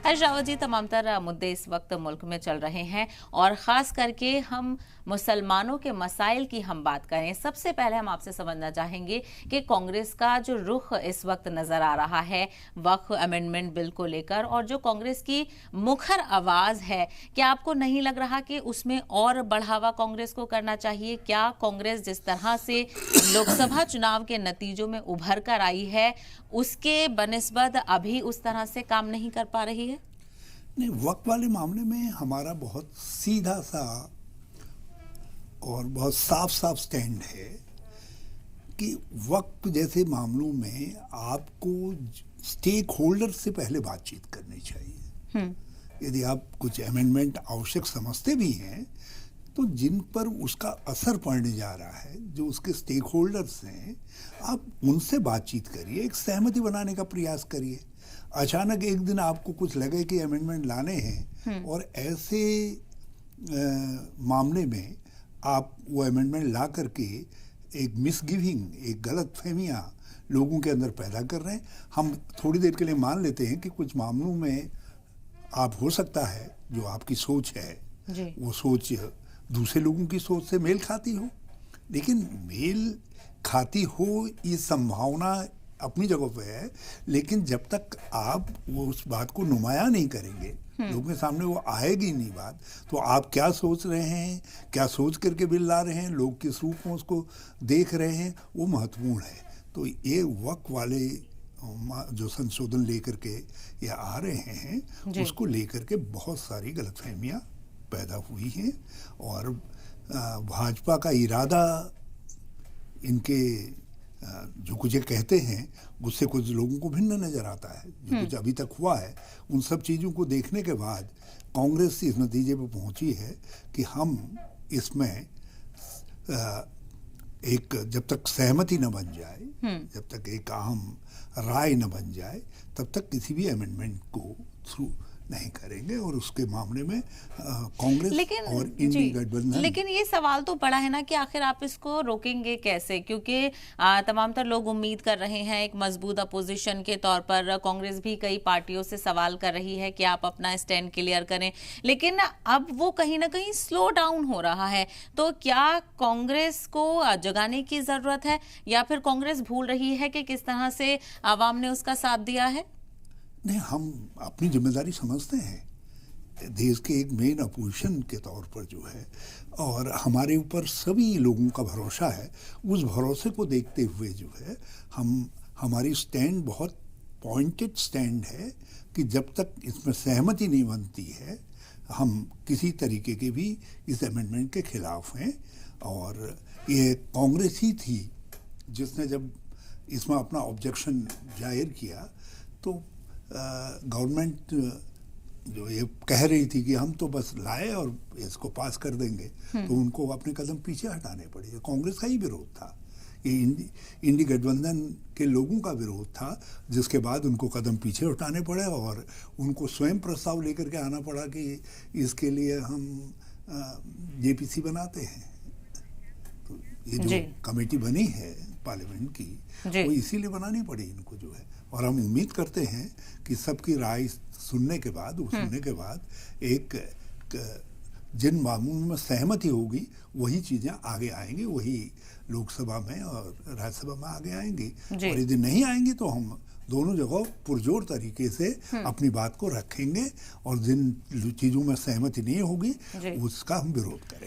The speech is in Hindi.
हर्ष रावत जी, तमाम तरह मुद्दे इस वक्त मुल्क में चल रहे हैं और ख़ास करके हम मुसलमानों के मसाइल की हम बात करें। सबसे पहले हम आपसे समझना चाहेंगे कि कांग्रेस का जो रुख इस वक्त नज़र आ रहा है वक्फ अमेंडमेंट बिल को लेकर, और जो कांग्रेस की मुखर आवाज़ है, क्या आपको नहीं लग रहा कि उसमें और बढ़ावा कांग्रेस को करना चाहिए? क्या कांग्रेस जिस तरह से लोकसभा चुनाव के नतीजों में उभर कर आई है उसके बनिस्बत अभी उस तरह से काम नहीं कर पा रही है? नहीं, वक्त वाले मामले में हमारा बहुत सीधा सा और बहुत साफ साफ स्टैंड है कि वक्त जैसे मामलों में आपको स्टेक होल्डर से पहले बातचीत करनी चाहिए। यदि आप कुछ अमेंडमेंट आवश्यक समझते भी हैं तो जिन पर उसका असर पड़ने जा रहा है, जो उसके स्टेक होल्डर्स हैं, आप उनसे बातचीत करिए, एक सहमति बनाने का प्रयास करिए। अचानक एक दिन आपको कुछ लगे कि अमेंडमेंट लाने हैं और ऐसे मामले में आप वो अमेंडमेंट ला करके एक मिसगिविंग, एक गलत फहमियाँ लोगों के अंदर पैदा कर रहे हैं। हम थोड़ी देर के लिए मान लेते हैं कि कुछ मामलों में आप हो सकता है जो आपकी सोच है वो सोच दूसरे लोगों की सोच से मेल खाती हो, लेकिन मेल खाती हो ये संभावना अपनी जगह पे है, लेकिन जब तक आप वो उस बात को नुमाया नहीं करेंगे, लोगों के सामने वो आएगी नहीं बात, तो आप क्या सोच रहे हैं, क्या सोच करके बिल ला रहे हैं, लोग किस रूप में उसको देख रहे हैं, वो महत्वपूर्ण है। तो ये वक्त वाले जो संशोधन लेकर के ये आ रहे हैं उसको लेकर के बहुत सारी गलतफहमियां पैदा हुई हैं और भाजपा का इरादा, इनके जो कुछ ये कहते हैं उससे कुछ लोगों को भिन्न नजर आता है। जो कुछ अभी तक हुआ है उन सब चीज़ों को देखने के बाद कांग्रेस इस नतीजे पर पहुंची है कि हम इसमें एक जब तक सहमति न बन जाए, जब तक एक आम राय न बन जाए, तब तक किसी भी अमेंडमेंट को थ्रू नहीं करेंगे। और उसके मामले में कांग्रेस और इंडी गठबंधन, लेकिन ये सवाल तो बड़ा है ना कि आखिर आप इसको रोकेंगे कैसे, क्योंकि तमाम तर लोग उम्मीद कर रहे हैं एक मजबूत अपोजिशन के तौर पर। कांग्रेस भी कई पार्टियों से सवाल कर रही है कि आप अपना स्टैंड क्लियर करें, लेकिन अब वो कहीं ना कहीं स्लो डाउन हो रहा है। तो क्या कांग्रेस को जगाने की जरूरत है या फिर कांग्रेस भूल रही है कि किस तरह से आवाम ने उसका साथ दिया है? नहीं, हम अपनी जिम्मेदारी समझते हैं देश के एक मेन अपोजिशन के तौर पर जो है, और हमारे ऊपर सभी लोगों का भरोसा है। उस भरोसे को देखते हुए जो है हमारी स्टैंड बहुत पॉइंटेड स्टैंड है कि जब तक इसमें सहमति नहीं बनती है हम किसी तरीके के भी इस अमेंडमेंट के खिलाफ हैं। और ये कांग्रेस ही थी जिसने जब इसमें अपना ऑब्जेक्शन जाहिर किया तो गवर्नमेंट जो ये कह रही थी कि हम तो बस लाए और इसको पास कर देंगे, तो उनको अपने कदम पीछे हटाने पड़े। कांग्रेस का ही विरोध था, ये इंडी गठबंधन के लोगों का विरोध था, जिसके बाद उनको कदम पीछे हटाने पड़े और उनको स्वयं प्रस्ताव लेकर के आना पड़ा कि इसके लिए हम जेपीसी बनाते हैं। तो ये जो कमेटी बनी है पार्लियामेंट की वो इसीलिए बनानी पड़ी इनको जो है। और हम उम्मीद करते हैं कि सबकी राय सुनने के बाद एक जिन मामलों में सहमति होगी वही चीज़ें आगे आएंगी, वही लोकसभा में और राज्यसभा में आगे आएंगी। और यदि नहीं आएंगी तो हम दोनों जगह पुरजोर तरीके से अपनी बात को रखेंगे और जिन चीज़ों में सहमति नहीं होगी उसका हम विरोध करेंगे।